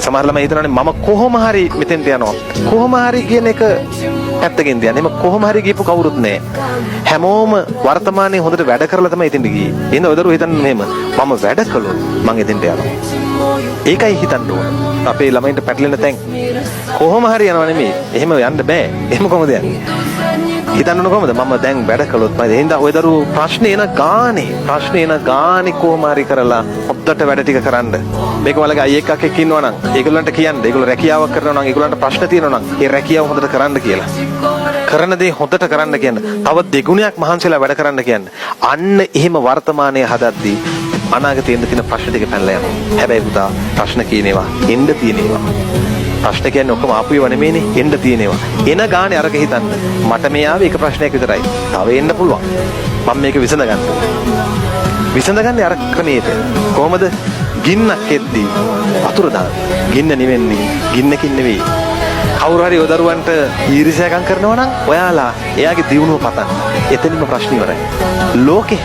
සමහර ළමයි හිතනවානේ මම කොහොම හරි මෙතෙන්ට යනවා. කොහොම හරි කියන එක පැත්තකින් තියන්නේ. මම කොහොම හරි ගිහපු කවුරුත් නැහැ. හැමෝම වර්තමානයේ හොඳට වැඩ කරලා තමයි එතෙන්ට ගියේ. එහෙනම් ඔය දරුවෝ හිතන්නේ මෙහෙම මම වැඩ කළොත් මං එතෙන්ට යනවා. ඒකයි හිතන්න ඕන. අපේ ළමයින්ට පැටලෙන තැන් කොහොම හරි යනවා නෙමෙයි. එහෙම යන්න බෑ. එහෙම කොහොමද යන්නේ? හිතන්න ඕන කොහොමද? මම දැන් වැඩ කළොත් මම එහෙනම් ඔය දරුවෝ ප්‍රශ්නේ එන ගානේ කොහොම හරි කරලා හොද්දට වැඩ ටික කරන්න. මේක වලගේ අයියෙක් අක්කෙක් ඉන්නවා නම් ඒගොල්ලන්ට කියන්න. ඒගොල්ලෝ රැකියාවක් කරනවා නම් ඒගොල්ලන්ට ප්‍රශ්න තියෙනවා නම් ඒ රැකියාව හොඳට කරන්න කියලා. කරන දේ හොඳට කරන්න කියන්න. තව දෙගුණයක් මහන්සිලා වැඩ කරන්න කියන්න. අන්න එහෙම වර්තමානයේ හදද්දී අනාගතේ එන්න තියෙන ප්‍රශ්න ටික පැනලා යනවා. හැබැයි පුතා ප්‍රශ්න කියනේවා එන්න තියෙනේවා. ප්‍රශ්න කියන්නේ ඔක්කොම ආපු ඒවා නෙමෙයිනේ එන්න තියෙනේවා. එන ගානේ අරක හිතන්න. මට මේ ආවේ එක ප්‍රශ්නයක් විතරයි. තව එන්න පුළුවන්. මම මේක විසඳගන්න. විසඳගන්නේ අර ක්‍රමයේද? කොහොමද? ගින්නක් එද්දී වතුර දාන්න. ගින්න නිවෙන්නේ ගින්නකින් නෙවෙයි. කවුරු හරි ඔය දරුවන්ට ඊර්ෂ්‍යාකම් කරනවා නම් ඔයාලා එයාගේ දියුණුව පතන්න. එතනින්ම ප්‍රශ්න ඉවරයි. ලෝකේ